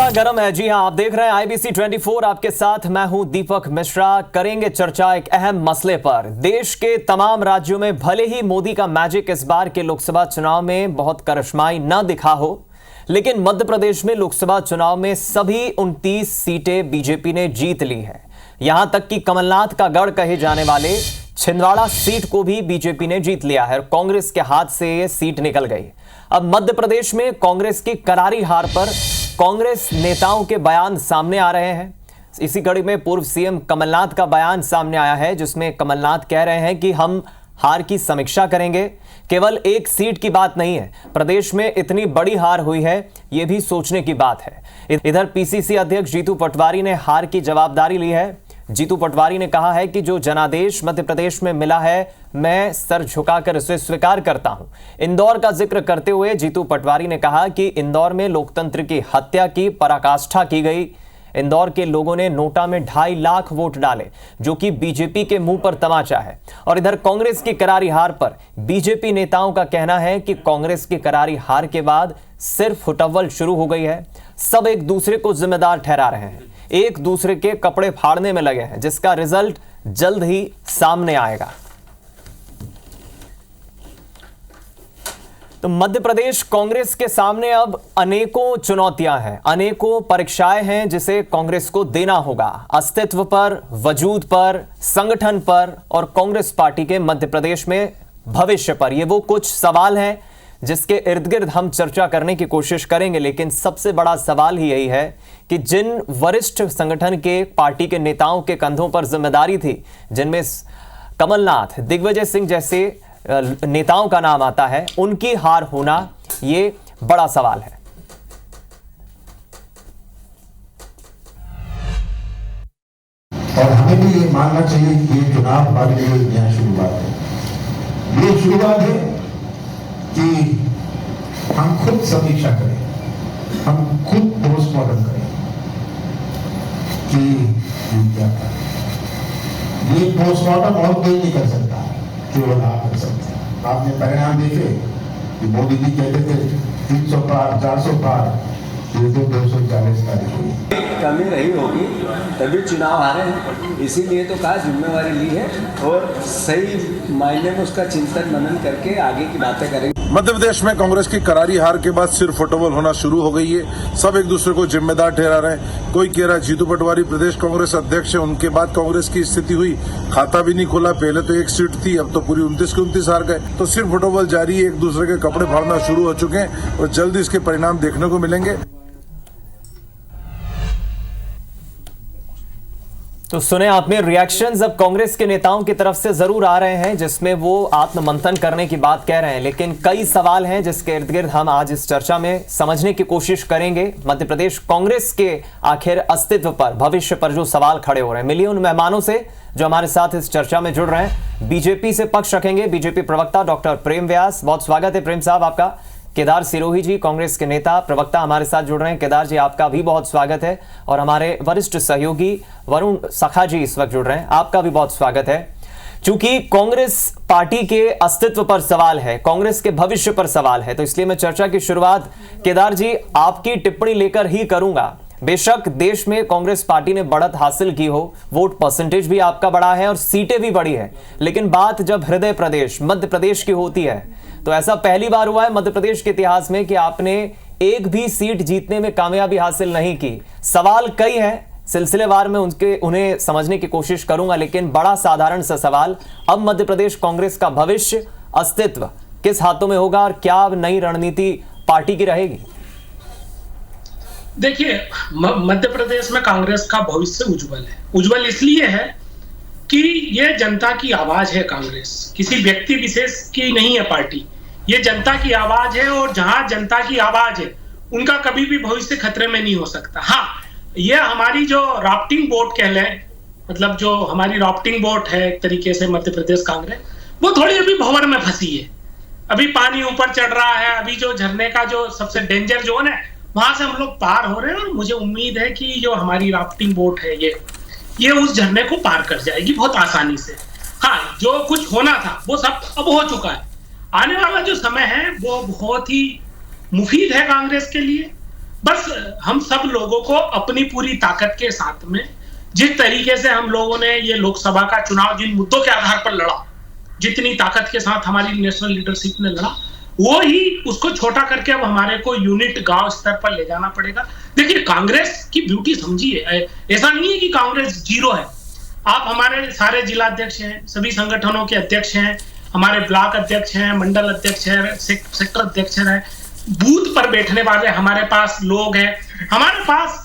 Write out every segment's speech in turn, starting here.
चर्चा गरम है। जी हां, आप देख रहे हैं आईबीसी 24। आपके साथ मैं हूं दीपक मिश्रा। करेंगे चर्चा एक अहम मसले पर। देश के तमाम राज्यों में भले ही मोदी का मैजिक इस बार के लोकसभा चुनाव में बहुत करिश्माई न दिखा हो, लेकिन मध्य प्रदेश में लोकसभा चुनाव में सभी 29 सीटें बीजेपी ने जीत ली है। यहां तक कि कमलनाथ का गढ़ कहे जाने वाले छिंदवाड़ा सीट को भी बीजेपी ने जीत लिया है। कांग्रेस के हाथ से यह सीट निकल गई। अब मध्य प्रदेश में कांग्रेस की करारी हार पर कांग्रेस नेताओं के बयान सामने आ रहे हैं। इसी कड़ी में पूर्व सीएम कमलनाथ का बयान सामने आया है, जिसमें कमलनाथ कह रहे हैं कि हम हार की समीक्षा करेंगे। केवल एक सीट की बात नहीं है, प्रदेश में इतनी बड़ी हार हुई है, यह भी सोचने की बात है। इधर पीसीसी अध्यक्ष जीतू पटवारी ने हार की जवाबदारी ली है। जीतू पटवारी ने कहा है कि जो जनादेश मध्य प्रदेश में मिला है, मैं सर झुकाकर इसे स्वीकार करता हूं। इंदौर का जिक्र करते हुए जीतू पटवारी ने कहा कि इंदौर में लोकतंत्र की हत्या की पराकाष्ठा की गई। इंदौर के लोगों ने नोटा में 2.5 लाख वोट डाले, जो कि बीजेपी के मुंह पर तमाचा है। और इधर कांग्रेस की करारी हार पर बीजेपी नेताओं का कहना है कि कांग्रेस की करारी हार के बाद सिर्फ हुटव्वल शुरू हो गई है। सब एक दूसरे को जिम्मेदार ठहरा रहे हैं, एक दूसरे के कपड़े फाड़ने में लगे हैं, जिसका रिजल्ट जल्द ही सामने आएगा। तो मध्य प्रदेश कांग्रेस के सामने अब अनेकों चुनौतियां हैं, अनेकों परीक्षाएं हैं जिसे कांग्रेस को देना होगा। अस्तित्व पर, वजूद पर, संगठन पर और कांग्रेस पार्टी के मध्य प्रदेश में भविष्य पर। ये वो कुछ सवाल हैं जिसके इर्द गिर्द हम चर्चा करने की कोशिश करेंगे। लेकिन सबसे बड़ा सवाल ही यही है कि जिन वरिष्ठ संगठन के पार्टी के नेताओं के कंधों पर जिम्मेदारी थी, जिनमें कमलनाथ, दिग्विजय सिंह जैसे नेताओं का नाम आता है, उनकी हार होना ये बड़ा सवाल है। और हमें भी ये मानना चाहिए कि ये चुनाव हमारे लिए नया शुरुआत है। ये शुरुआत है कि हम खुद समीक्षा करें, हम खुद पोस्टमार्टम करें कि क्या था। ये पोस्टमार्टम और कोई नहीं कर सकता, केवल आप कर सकते हैं। आपने परिणाम देखे कि मोदी जी कहते थे 300 पार, 400 पार, ये तो 240 तारीख हुई। कमी रही होगी तभी चुनाव हारे हैं, इसीलिए तो कहा जिम्मेवारी ली है और सही मायने में उसका चिंतन मनन करके आगे की बातें करेंगे। मध्य प्रदेश में कांग्रेस की करारी हार के बाद सिर्फ फुटबॉल होना शुरू हो गई है। सब एक दूसरे को जिम्मेदार ठहरा रहे हैं। कोई कह रहा है जीतू पटवारी प्रदेश कांग्रेस अध्यक्ष है, उनके बाद कांग्रेस की स्थिति हुई, खाता भी नहीं खोला। पहले तो एक सीट थी, अब तो पूरी 29 के 29 हार गए। तो सिर्फ फुटबॉल जारी है, एक दूसरे के कपड़े फाड़ना शुरू हो चुके हैं और जल्द इसके परिणाम देखने को मिलेंगे। तो सुने आपने रिएक्शंस अब कांग्रेस के नेताओं की तरफ से जरूर आ रहे हैं, जिसमें वो आत्ममंथन करने की बात कह रहे हैं। लेकिन कई सवाल हैं जिसके इर्द गिर्द हम आज इस चर्चा में समझने की कोशिश करेंगे। मध्य प्रदेश कांग्रेस के आखिर अस्तित्व पर, भविष्य पर जो सवाल खड़े हो रहे हैं। मिलिए उन मेहमानों से जो हमारे साथ इस चर्चा में जुड़ रहे हैं। बीजेपी से पक्ष रखेंगे बीजेपी प्रवक्ता डॉक्टर प्रेम व्यास। बहुत स्वागत है प्रेम साहब आपका। केदार सिरोही जी, कांग्रेस के नेता प्रवक्ता हमारे साथ जुड़ रहे हैं। केदार जी, आपका भी बहुत स्वागत है। और हमारे वरिष्ठ सहयोगी वरुण सखा जी इस वक्त जुड़ रहे हैं, आपका भी बहुत स्वागत है। चूंकि कांग्रेस पार्टी के अस्तित्व पर सवाल है, कांग्रेस के भविष्य पर सवाल है, तो इसलिए मैं चर्चा की शुरुआत केदार जी आपकी टिप्पणी लेकर ही करूंगा। बेशक देश में कांग्रेस पार्टी ने बढ़त हासिल की हो, वोट परसेंटेज भी आपका बढ़ा है और सीटें भी बढ़ी है, लेकिन बात जब हृदय प्रदेश मध्य प्रदेश की होती है तो ऐसा पहली बार हुआ है मध्य प्रदेश के इतिहास में कि आपने एक भी सीट जीतने में कामयाबी हासिल नहीं की। सवाल कई हैं, सिलसिलेवार में उन्हें समझने की कोशिश करूंगा, लेकिन बड़ा साधारण सा सवाल, अब मध्य प्रदेश कांग्रेस का भविष्य, अस्तित्व किस हाथों में होगा और क्या नई रणनीति पार्टी की रहेगी? देखिए, मध्य प्रदेश में कांग्रेस का भविष्य उज्जवल है। उज्जवल इसलिए है कि यह जनता की आवाज है। कांग्रेस किसी व्यक्ति विशेष की नहीं है पार्टी, ये जनता की आवाज है। और जहां जनता की आवाज है उनका कभी भी भविष्य खतरे में नहीं हो सकता। हाँ, ये हमारी जो राफ्टिंग बोट कह लें, मतलब जो हमारी राफ्टिंग बोट है एक तरीके से मध्य प्रदेश कांग्रेस, वो थोड़ी अभी भंवर में फंसी है। अभी पानी ऊपर चढ़ रहा है, अभी जो झरने का जो सबसे डेंजर जोन है वहां से हम लोग पार हो रहे हैं। और मुझे उम्मीद है कि जो हमारी राफ्टिंग बोट है ये उस झरने को पार कर जाएगी बहुत आसानी से। हाँ, जो कुछ होना था वो सब अब हो चुका है। आने वाला जो समय है वो बहुत ही मुफीद है कांग्रेस के लिए। बस हम सब लोगों को अपनी पूरी ताकत के साथ में, जिस तरीके से हम लोगों ने ये लोकसभा का चुनाव जिन मुद्दों के आधार पर लड़ा, जितनी ताकत के साथ हमारी नेशनल लीडरशिप ने लड़ा, वो ही उसको छोटा करके अब हमारे को यूनिट गांव स्तर पर ले जाना पड़ेगा। देखिए, कांग्रेस की ब्यूटी समझिए, ऐसा नहीं है कि कांग्रेस जीरो है। आप हमारे सारे जिला अध्यक्ष हैं, सभी संगठनों के अध्यक्ष हैं, हमारे ब्लॉक अध्यक्ष हैं, मंडल अध्यक्ष हैं, सेक्टर अध्यक्ष हैं, बूथ पर बैठने वाले हमारे पास लोग हैं, हमारे पास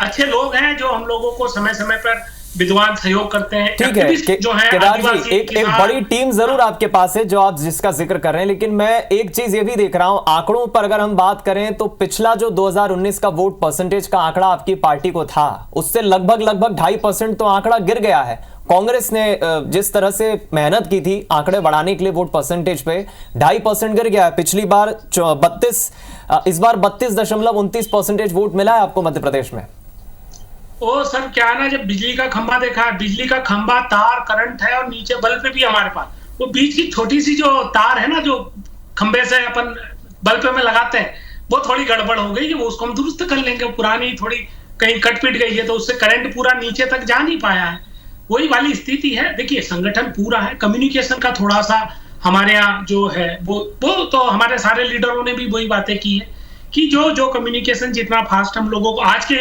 अच्छे लोग हैं जो हम लोगों को समय समय पर विद्वान सहयोग करते हैं। ठीक है जो है केदार जी, एक बड़ी टीम जरूर आपके पास है जो आप जिसका जिक्र कर रहे हैं, लेकिन मैं एक चीज ये भी देख रहा हूं, आंकड़ों पर अगर हम बात करें तो पिछला जो 2019 का वोट परसेंटेज का आंकड़ा आपकी पार्टी को था, उससे लगभग 2.5% तो आंकड़ा गिर गया है। कांग्रेस ने जिस तरह से मेहनत की थी आंकड़े बढ़ाने के लिए वोट परसेंटेज पे, 2.5% गिर गया है। पिछली बार 32, इस बार 32.29% वोट मिला है आपको मध्य प्रदेश में। ओ सर, क्या है ना, जब बिजली का खंभा देखा है, बिजली का खंभा, तार, करंट है और नीचे बल्ब भी हमारे पास, वो बीच की छोटी सी जो तार है ना, जो खंभे से अपन बल्ब में लगाते हैं, वो थोड़ी गड़बड़ हो गई, वो उसको हम दुरुस्त कर लेंगे। पुरानी थोड़ी कहीं कट पिट गई है तो उससे करंट पूरा नीचे तक जा नहीं पाया है, वही वाली स्थिति है। देखिए, संगठन पूरा है, कम्युनिकेशन का थोड़ा सा हमारे यहाँ जो है वो तो हमारे सारे लीडरों ने भी वही बातें की है कि जो कम्युनिकेशन जितना फास्ट हम लोगों को आज के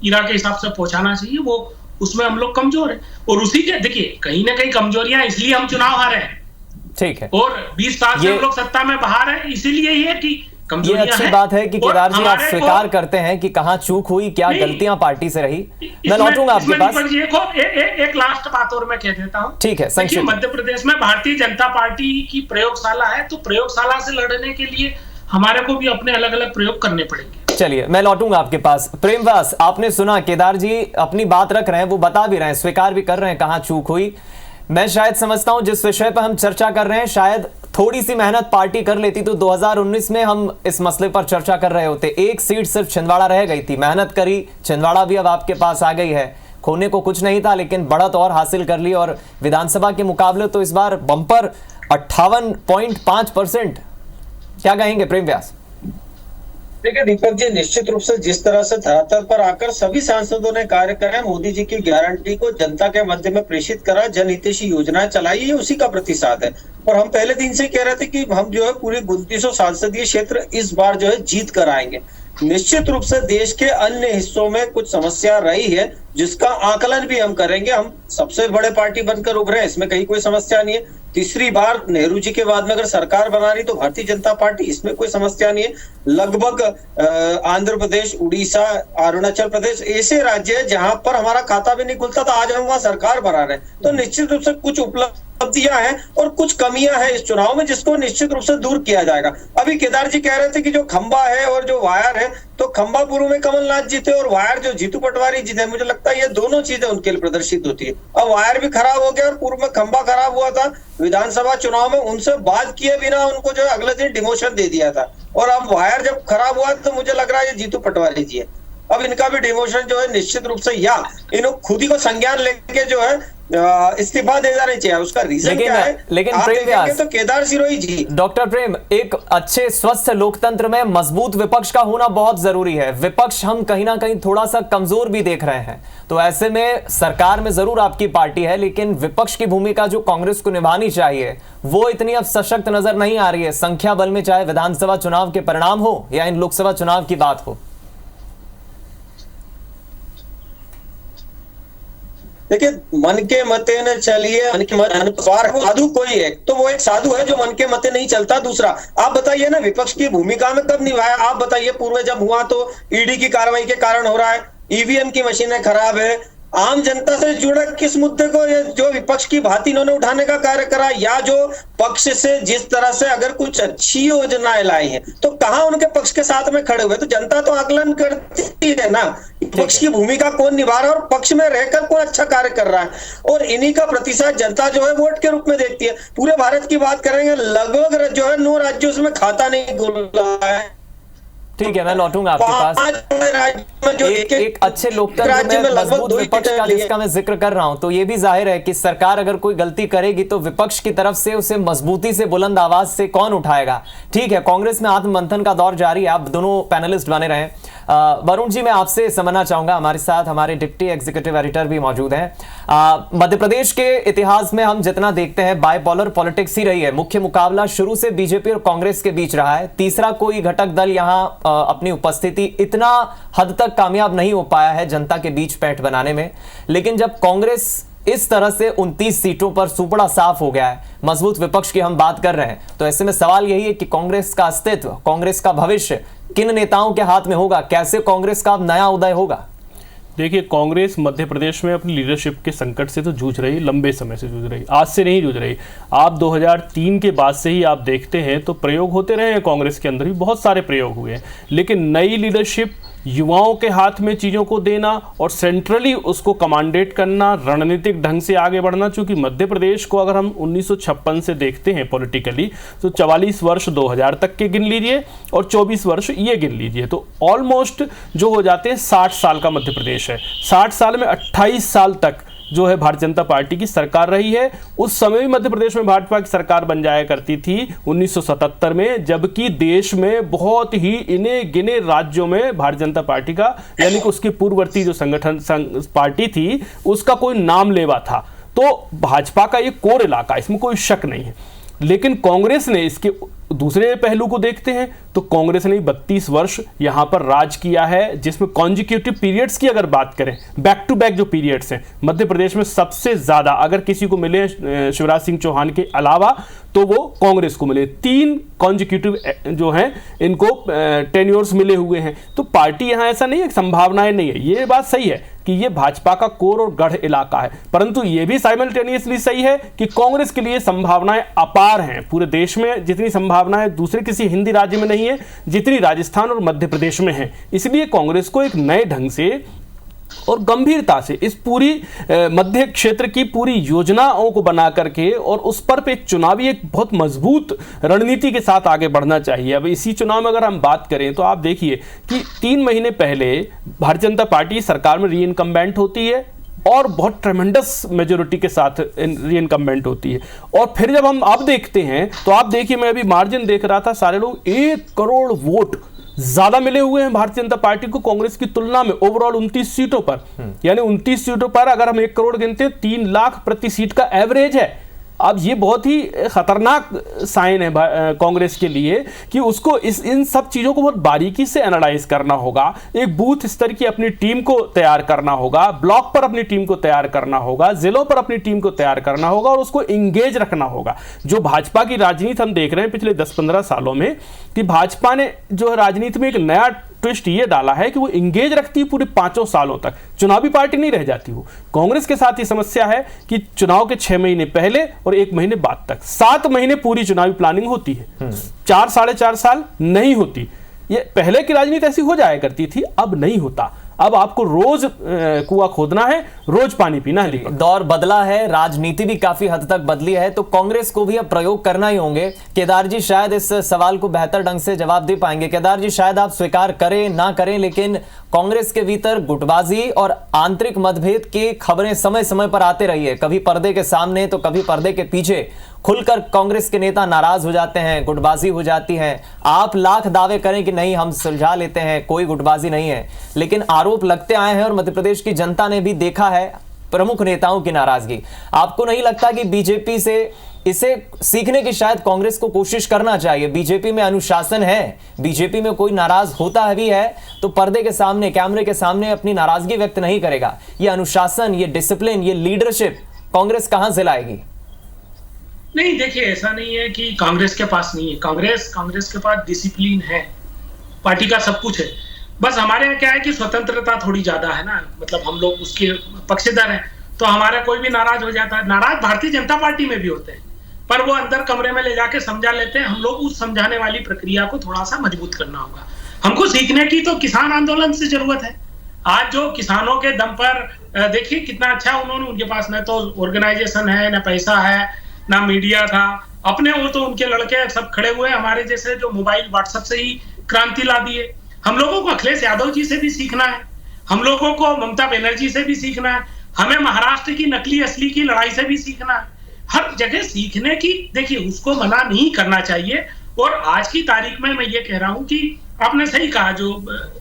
इरा के हिसाब से पहुंचाना चाहिए, वो उसमें हम लोग कमजोर हैं। और उसी के देखिए, कहीं ना कहीं कमजोरियां, इसलिए हम चुनाव हारे हैं। ठीक है, और 20 साल से हम लोग सत्ता में बाहर हैं, इसीलिए ही है कि ये अच्छी बात है कि केदार जी आप स्वीकार करते हैं कि कहां चूक हुई, क्या गलतियां पार्टी से रही। मैं लौटूंगा आपके पास। एक लास्ट बात और मैं कह देता हूं। ठीक है, संक्षेप। मध्य प्रदेश में भारतीय जनता पार्टी की प्रयोगशाला है, तो प्रयोगशाला से लड़ने के लिए हमारे को भी अपने अलग अलग प्रयोग करने पड़ेंगे। चलिए, मैं लौटूंगा आपके पास। प्रेमदास, आपने सुना केदार जी अपनी बात रख रहे हैं, वो बता भी रहे हैं, स्वीकार भी कर रहे हैं कहां चूक हुई। मैं शायद समझता हूं जिस विषय पर हम चर्चा कर रहे हैं, शायद थोड़ी सी मेहनत पार्टी कर लेती तो 2019 में हम इस मसले पर चर्चा कर रहे होते। एक सीट सिर्फ छिंदवाड़ा रह गई थी, मेहनत करी, छिंदवाड़ा भी अब आपके पास आ गई है। खोने को कुछ नहीं था, लेकिन बढ़त और हासिल कर ली, और विधानसभा के मुकाबले तो इस बार बंपर 58.5%। क्या कहेंगे प्रेम व्यास? देखिए दीपक जी, निश्चित रूप से जिस तरह से धरातल पर आकर सभी सांसदों ने कार्य करा, मोदी जी की गारंटी को जनता के मध्य में प्रेषित करा, जनहितैषी योजनाएं चलाई, ये उसी का प्रतिसाद है। और हम पहले दिन से कह रहे थे कि हम जो है पूरे 2900 संसदीय क्षेत्र इस बार जो है जीत कर आएंगे। निश्चित रूप से देश के अन्य हिस्सों में कुछ समस्या रही है, जिसका आकलन भी हम करेंगे। हम सबसे बड़े पार्टी बनकर उभरे हैं, इसमें कहीं कोई समस्या नहीं है। तीसरी बार नेहरू जी के बाद में अगर सरकार बना रही तो भारतीय जनता पार्टी, इसमें कोई समस्या नहीं है। लगभग आंध्र प्रदेश, उड़ीसा, अरुणाचल प्रदेश ऐसे राज्य है जहां पर हमारा खाता भी नहीं खुलता था, आज हम वहां सरकार बना रहे हैं। तो निश्चित रूप से कुछ उपलब्धियां हैं और कुछ कमियां हैं इस चुनाव में, जिसको निश्चित रूप से दूर किया जाएगा। अभी केदार जी कह रहे थे कि जो खंबा है और जो वायर है, तो खंबा पूर्व में कमलनाथ जीते और वायर जो जीतू पटवारी जीते। मुझे लगता है ये दोनों चीजें उनके लिए प्रदर्शित होती है। अब वायर भी खराब हो गया और पूर्व में खंबा खराब हुआ था। विधानसभा चुनाव में उनसे बात किए बिना उनको जो अगले दिन डिमोशन दे दिया था, और अब वायर जब खराब हुआ तो मुझे लग रहा है ये जीतू पटवारी जी है। अब इनका भी डिमोशन जो है निश्चित रूप से, या इन्हों खुद ही को संज्ञान लेके जो है इस्तीफा दे जाना चाहिए। उसका रीजन क्या है? लेकिन प्रेम व्यास, तो केदार सिरोही जी, डॉक्टर प्रेम, एक अच्छे स्वस्थ लोकतंत्र में मजबूत विपक्ष का होना बहुत जरूरी है। विपक्ष हम कहीं ना कहीं थोड़ा सा कमजोर भी देख रहे हैं, तो ऐसे में सरकार में जरूर आपकी पार्टी है, लेकिन विपक्ष की भूमिका जो कांग्रेस को निभानी चाहिए वो इतनी अब सशक्त नजर नहीं आ रही है संख्या बल में, चाहे विधानसभा चुनाव के परिणाम हो या इन लोकसभा चुनाव की बात हो। देखिए, मन के मते न चलिए, मन के मत अनुसार साधु कोई है, तो वो एक साधु है जो मन के मते नहीं चलता। दूसरा, आप बताइए ना, विपक्ष की भूमिका में कब निभाया? आप बताइए, पूर्व जब हुआ तो ईडी की कार्रवाई के कारण हो रहा है, ईवीएम की मशीनें खराब है। आम जनता से जुड़े किस मुद्दे को ये जो विपक्ष की भांति इन्होंने उठाने का कार्य करा, या जो पक्ष से जिस तरह से अगर कुछ अच्छी योजनाएं लाई हैं तो कहां उनके पक्ष के साथ में खड़े हुए? तो जनता तो आकलन करती है ना, पक्ष की भूमिका कौन निभा रहा है और पक्ष में रहकर कौन अच्छा कार्य कर रहा है, और इन्हीं का प्रतिशत जनता जो है वोट के रूप में देखती है। पूरे भारत की बात करेंगे, लगभग जो है 9 राज्यों में खाता नहीं खुल रहा है। ठीक है, मैं लौटूंगा आपके पास। एक अच्छे लोकतंत्र में मजबूत विपक्ष का जिसका मैं जिक्र कर रहा हूं, तो ये भी जाहिर है कि सरकार अगर कोई गलती करेगी तो विपक्ष की तरफ से उसे मजबूती से बुलंद आवाज से कौन उठाएगा। ठीक है, कांग्रेस में आत्ममंथन का दौर जारी है, आप दोनों पैनलिस्ट बने रहे। वरुण जी, मैं आपसे समझना चाहूंगा, हमारे साथ हमारे डिप्टी एग्जीक्यूटिव एडिटर भी मौजूद हैं। मध्य प्रदेश के इतिहास में हम जितना देखते हैं बाइपोलर पॉलिटिक्स ही रही है। मुख्य मुकाबला शुरू से बीजेपी और कांग्रेस के बीच रहा है। तीसरा कोई घटक दल यहां अपनी उपस्थिति इतना हद तक कामयाब नहीं हो पाया है जनता के बीच पैठ बनाने में। लेकिन जब कांग्रेस इस तरह से 29 सीटों पर सुपड़ा साफ हो गया है, मजबूत विपक्ष की हम बात कर रहे हैं, तो ऐसे में सवाल यही है कि कांग्रेस का अस्तित्व, कांग्रेस का भविष्य किन नेताओं के हाथ में होगा? कैसे कांग्रेस का अब नया उदय होगा? देखिए, कांग्रेस मध्य प्रदेश में अपनी लीडरशिप के संकट से तो जूझ रही, लंबे समय से जूझ रही, आज से नहीं जूझ रही। आप 2003 के बाद से ही आप देखते हैं तो प्रयोग होते रहे हैं, कांग्रेस के अंदर भी बहुत सारे प्रयोग हुए हैं, लेकिन नई लीडरशिप, युवाओं के हाथ में चीज़ों को देना और सेंट्रली उसको कमांडेट करना, रणनीतिक ढंग से आगे बढ़ना। चूंकि मध्य प्रदेश को अगर हम 1956 से देखते हैं पॉलिटिकली, तो 44 वर्ष 2000 तक के गिन लीजिए और 24 वर्ष ये गिन लीजिए, तो ऑलमोस्ट जो हो जाते हैं 60 साल का मध्य प्रदेश है। 60 साल में 28 साल तक जो है भारतीय जनता पार्टी की सरकार रही है। उस समय भी मध्य प्रदेश में भाजपा की सरकार बन जाया करती थी 1977 में, जबकि देश में बहुत ही इने गिने राज्यों में भारतीय जनता पार्टी का, यानी कि उसकी पूर्ववर्ती जो संगठन पार्टी थी, उसका कोई नाम लेवा था। तो भाजपा का ये कोर इलाका, इसमें कोई शक नहीं है। लेकिन कांग्रेस ने इसके दूसरे पहलू को देखते हैं तो कांग्रेस ने 32 वर्ष यहां पर राज किया है, जिसमें कॉन्जिक्यूटिव पीरियड्स की अगर बात करें, बैक टू बैक जो पीरियड्स हैं मध्य प्रदेश में सबसे ज्यादा अगर किसी को मिले शिवराज सिंह चौहान के अलावा तो वो कांग्रेस को मिले। 3 कॉन्जिक्यूटिव जो हैं इनको टेन्योर्स मिले हुए हैं। तो पार्टी यहां ऐसा नहीं है, संभावनाएं नहीं है, ये बात सही है कि ये भाजपा का कोर और गढ़ इलाका है, परंतु ये भी साइमल्टेनियसली सही है कि कांग्रेस के लिए संभावनाएं अपार हैं। पूरे देश में जितनी संभावनाएं दूसरे किसी हिंदी राज्य में नहीं है, जितनी राजस्थान और मध्य प्रदेश में है। इसलिए कांग्रेस को एक नए ढंग से और गंभीरता से इस पूरी मध्य क्षेत्र की पूरी योजनाओं को बना करके और उस पर एक चुनावी एक बहुत मजबूत रणनीति के साथ आगे बढ़ना चाहिए। अब इसी चुनाव में अगर हम बात करें तो आप देखिए कि 3 महीने पहले भारतीय जनता पार्टी सरकार में री इनकम्बेंट होती है और बहुत ट्रेमेंडस मेजोरिटी के साथ री इनकम्बेंट होती है। और फिर जब हम अब देखते हैं तो आप देखिए, मैं अभी मार्जिन देख रहा था, सारे लोग 1 करोड़ वोट ज्यादा मिले हुए हैं भारतीय जनता पार्टी को कांग्रेस की तुलना में ओवरऑल 29 सीटों पर। यानी 29 सीटों पर अगर हम 1 करोड़ गिनते हैं, 3 लाख प्रति सीट का एवरेज है। अब ये बहुत ही खतरनाक साइन है कांग्रेस के लिए कि उसको इन सब चीज़ों को बहुत बारीकी से एनालाइज करना होगा। एक बूथ स्तर की अपनी टीम को तैयार करना होगा, ब्लॉक पर अपनी टीम को तैयार करना होगा, जिलों पर अपनी टीम को तैयार करना होगा और उसको इंगेज रखना होगा। जो भाजपा की राजनीति हम देख रहे हैं पिछले 10-15 सालों में कि भाजपा ने जो राजनीति में एक नया ट्विस्ट ये डाला है कि वो इंगेज रखती है पूरे 5 सालों तक, चुनावी पार्टी नहीं रह जाती वो। कांग्रेस के साथ ये समस्या है कि चुनाव के 6 महीने पहले और 1 महीने बाद तक 7 महीने पूरी चुनावी प्लानिंग होती है, 4-4.5 साल नहीं होती। ये पहले की राजनीति ऐसी हो जाया करती थी, अब नहीं होता। अब आपको रोज कुआं खोदना है, रोज पानी पीना है। दौर बदला है, राजनीति भी काफी हद तक बदली है, तो कांग्रेस को भी अब प्रयोग करना ही होंगे। केदार जी शायद इस सवाल को बेहतर ढंग से जवाब दे पाएंगे। केदार जी, शायद आप स्वीकार करें ना करें, लेकिन कांग्रेस के भीतर गुटबाजी और आंतरिक मतभेद की खबरें समय समय पर आते रही है, कभी पर्दे के सामने तो कभी पर्दे के पीछे। खुलकर कांग्रेस के नेता नाराज हो जाते हैं, गुटबाजी हो जाती है। आप लाख दावे करें कि नहीं हम सुलझा लेते हैं, कोई गुटबाजी नहीं है, लेकिन आरोप लगते आए हैं और मध्य प्रदेश की जनता ने भी देखा है प्रमुख नेताओं की नाराजगी। आपको नहीं लगता कि बीजेपी से इसे सीखने की शायद कांग्रेस को कोशिश करना चाहिए? बीजेपी में अनुशासन है, बीजेपी में कोई नाराज होता भी है तो पर्दे के सामने, कैमरे के सामने अपनी नाराजगी व्यक्त नहीं करेगा। ये अनुशासन, ये डिसिप्लिन, ये लीडरशिप कांग्रेस कहां से लाएगी? नहीं, देखिए, ऐसा नहीं है कि कांग्रेस के पास नहीं है। कांग्रेस के पास डिसिप्लिन है, पार्टी का सब कुछ है। बस हमारे यहाँ क्या है कि स्वतंत्रता थोड़ी ज्यादा है ना, मतलब हम लोग उसके पक्षधर हैं, तो हमारा कोई भी नाराज हो जाता है। नाराज भारतीय जनता पार्टी में भी होते हैं, पर वो अंदर कमरे में ले जाके समझा लेते हैं। हम लोग उस समझाने वाली प्रक्रिया को थोड़ा सा मजबूत करना होगा। हमको सीखने की तो किसान आंदोलन से जरूरत है। आज जो किसानों के दम पर देखिए कितना अच्छा उन्होंने, उनके पास न तो ऑर्गेनाइजेशन है, न पैसा है, ना मीडिया था, अपने वो तो उनके लड़के सब खड़े हुए हमारे जैसे जो मोबाइल व्हाट्सएप से ही क्रांति ला दिए। हम लोगों को अखिलेश यादव जी से भी सीखना है, हम लोगों को ममता बनर्जी से भी सीखना है, हमें महाराष्ट्र की नकली असली की लड़ाई से भी सीखना है। हर जगह सीखने की, देखिए उसको मना नहीं करना चाहिए। और आज की तारीख में मैं ये कह रहा हूं कि आपने सही कहा, जो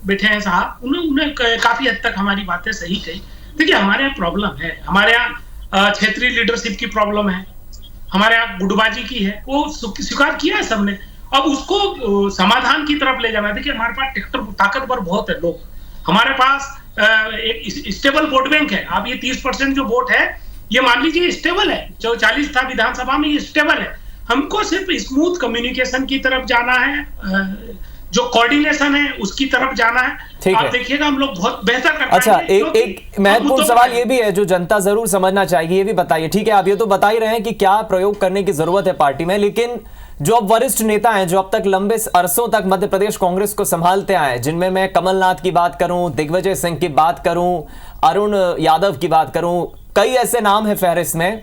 बैठे हैं साहब उन्हें काफी हद तक हमारी बातें सही कही। देखिए हमारे यहाँ प्रॉब्लम है, हमारे यहाँ क्षेत्रीय लीडरशिप की प्रॉब्लम है, हमारे यहाँ गुटबाजी की है, वो स्वीकार किया है सबने। अब उसको समाधान की तरफ ले जाना। देखिए हमारे पास ताकतवर बहुत है लोग, हमारे पास एक स्टेबल वोट बैंक है। आप ये 30% जो वोट है ये मान लीजिए स्टेबल है, जो 40 था विधानसभा में, ये स्टेबल है। हमको सिर्फ स्मूथ कम्युनिकेशन की तरफ जाना है, जो कोऑर्डिनेशन है उसकी तरफ जाना है। आप देखिएगा हम लोग बहुत बेहतर कर अच्छा, एक महत्वपूर्ण सवाल ये भी है जो जनता जरूर समझना चाहिए, ये भी बताइए। ठीक है, आप ये तो बता ही रहे हैं कि क्या प्रयोग करने की जरूरत है पार्टी में, लेकिन जो अब वरिष्ठ नेता हैं, जो अब तक लंबे अरसों तक मध्य प्रदेश कांग्रेस को संभालते आए, जिनमें मैं कमलनाथ की बात करूं, दिग्विजय सिंह की बात करूं, अरुण यादव की बात करूं, कई ऐसे नाम है फहरिस्त में।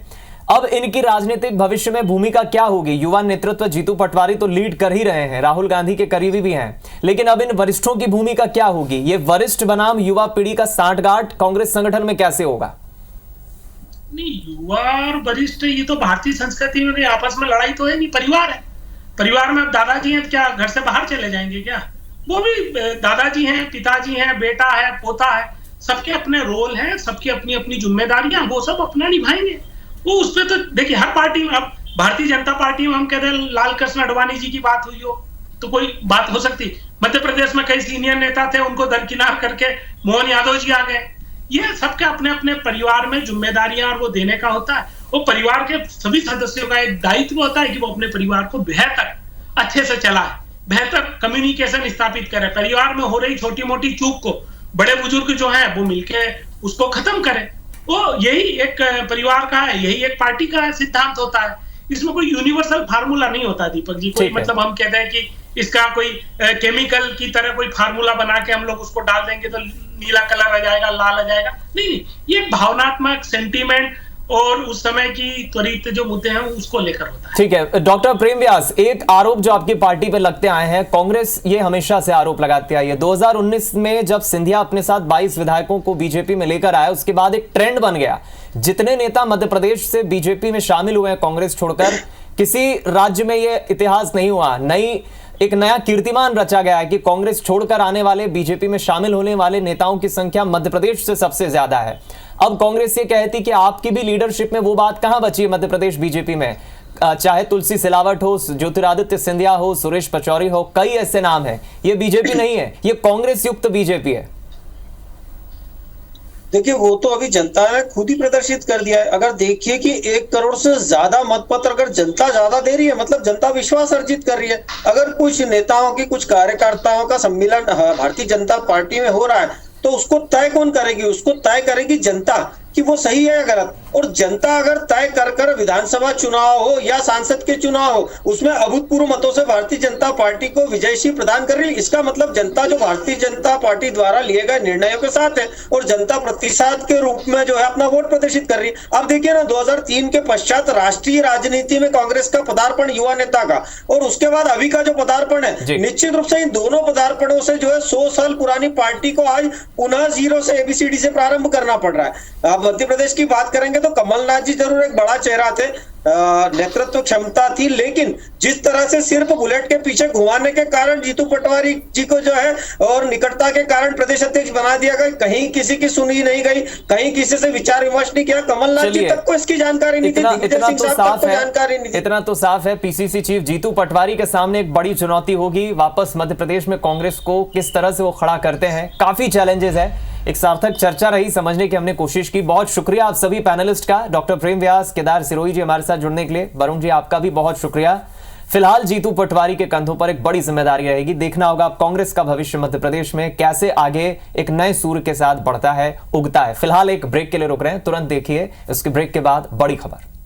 अब इनकी राजनीतिक भविष्य में भूमिका क्या होगी? युवा नेतृत्व जीतू पटवारी तो लीड कर ही रहे हैं, राहुल गांधी के करीबी भी हैं, लेकिन अब इन वरिष्ठों की भूमिका क्या होगी? ये वरिष्ठ बनाम युवा पीढ़ी का सांठगांठ कांग्रेस संगठन में कैसे होगा? नहीं, युवा और वरिष्ठ ये तो भारतीय संस्कृति में आपस में लड़ाई तो है नहीं, परिवार है। परिवार में अब दादाजी हैं, क्या घर से बाहर चले जाएंगे क्या? वो भी दादाजी हैं, पिताजी हैं, बेटा है, पोता है, सबके अपने रोल हैं, सबकी अपनी अपनी जिम्मेदारियां, वो सब अपना निभाएंगे। वो उसपे तो देखिए हर पार्टी में, अब भारतीय जनता पार्टी में हम कहते हैं लाल कृष्ण आडवाणी जी की बात हुई हो तो कोई बात हो सकती। मध्य प्रदेश में कई सीनियर नेता थे, उनको दरकिनार करके मोहन यादव जी आ गए। ये सबके अपने अपने परिवार में जिम्मेदारियां और वो देने का होता है। वो परिवार के सभी सदस्यों का एक दायित्व होता है कि वो अपने परिवार को बेहतर अच्छे से चलाए, बेहतर कम्युनिकेशन स्थापित करे, परिवार में हो रही छोटी मोटी चूक को बड़े बुजुर्ग जो है वो मिलके उसको खत्म करे। वो यही एक परिवार का है, यही एक पार्टी का सिद्धांत होता है। इसमें कोई यूनिवर्सल फार्मूला नहीं होता दीपक जी, कोई मतलब हम कहते हैं कि इसका कोई केमिकल की तरह कोई फार्मूला बना के हम लोग उसको डाल देंगे तो नीला कलर आ जाएगा, लाल आ जाएगा। नहीं, ये भावनात्मक सेंटीमेंट और उस समय की त्वरित जो मुद्दे हैं उसको लेकर होता है। ठीक है, डॉक्टर प्रेम व्यास, एक आरोप जो आपकी पार्टी पे लगते आए हैं, कांग्रेस ये हमेशा से आरोप लगाते आई है। 2019 में जब सिंधिया अपने साथ 22 विधायकों को बीजेपी में लेकर आया, उसके बाद एक ट्रेंड बन गया। जितने नेता मध्य प्रदेश से बीजेपी में शामिल हुए हैं कांग्रेस छोड़कर, किसी राज्य में ये इतिहास नहीं हुआ। एक नया कीर्तिमान रचा गया है कि कांग्रेस छोड़कर आने वाले, बीजेपी में शामिल होने वाले नेताओं की संख्या मध्य प्रदेश से सबसे ज्यादा है। अब कांग्रेस ये कहती कि आपकी भी लीडरशिप में वो बात कहां बची है मध्य प्रदेश बीजेपी में? चाहे तुलसी सिलावट हो, ज्योतिरादित्य सिंधिया हो, सुरेश पचौरी हो, कई ऐसे नाम हैं। ये बीजेपी नहीं है, ये कांग्रेस युक्त बीजेपी है। देखिए वो तो अभी जनता ने खुद ही प्रदर्शित कर दिया है। अगर देखिए कि 1 करोड़ से ज्यादा मतपत्र अगर जनता ज्यादा दे रही है, मतलब जनता विश्वास अर्जित कर रही है। अगर कुछ नेताओं की, कुछ कार्यकर्ताओं का सम्मेलन भारतीय जनता पार्टी में हो रहा है तो उसको तय कौन करेगी? उसको तय करेगी जनता कि वो सही है या गलत। और जनता अगर तय कर विधानसभा चुनाव हो या सांसद के चुनाव हो, उसमें अभूतपूर्व मतों से भारतीय जनता पार्टी को विजयश्री प्रदान कर रही है, इसका मतलब जनता जो भारतीय जनता पार्टी द्वारा लिए गए निर्णयों के साथ है और जनता प्रतिशत के रूप में जो है अपना वोट प्रदर्शित कर रही है। अब देखिए ना, 2003 के पश्चात राष्ट्रीय राजनीति में कांग्रेस का पदार्पण युवा नेता का, और उसके बाद अभी का जो पदार्पण है, निश्चित रूप से इन दोनों पदार्पणों से जो है 100 साल पुरानी पार्टी को आज पुनः जीरो से, ABCD से प्रारंभ करना पड़ रहा है। अब मध्य प्रदेश की बात करेंगे तो कमलनाथ जी जरूर एक बड़ा चेहरा थे, नेतृत्व क्षमता थी, लेकिन जिस तरह से सिर्फ बुलेट के पीछे घुमाने के कारण जीतू पटवारी जी को जो है और निकटता के कारण प्रदेश अध्यक्ष बना दिया गया, कहीं किसी की सुनी नहीं गई, कहीं किसी से विचार विमर्श नहीं किया। कमलनाथ जी तक को इसकी जानकारी नहीं थी, दिग्विजय सिंह साहब तक को जानकारी नहीं थी। इतना तो साफ है, PCC चीफ जीतू पटवारी के सामने एक बड़ी चुनौती होगी वापस मध्य प्रदेश में कांग्रेस को किस तरह से वो खड़ा करते हैं। काफी चैलेंजेस है, एक सार्थक चर्चा रही, समझने की हमने कोशिश की। बहुत शुक्रिया आप सभी पैनलिस्ट का, डॉक्टर प्रेम व्यास, केदार सिरोही जी हमारे साथ जुड़ने के लिए। वरुण जी आपका भी बहुत शुक्रिया। फिलहाल जीतू पटवारी के कंधों पर एक बड़ी जिम्मेदारी रहेगी, देखना होगा कांग्रेस का भविष्य मध्य प्रदेश में कैसे आगे एक नए सूर्य के साथ बढ़ता है, उगता है। फिलहाल एक ब्रेक के लिए रुक रहे हैं, तुरंत देखिए इसके ब्रेक के बाद बड़ी खबर।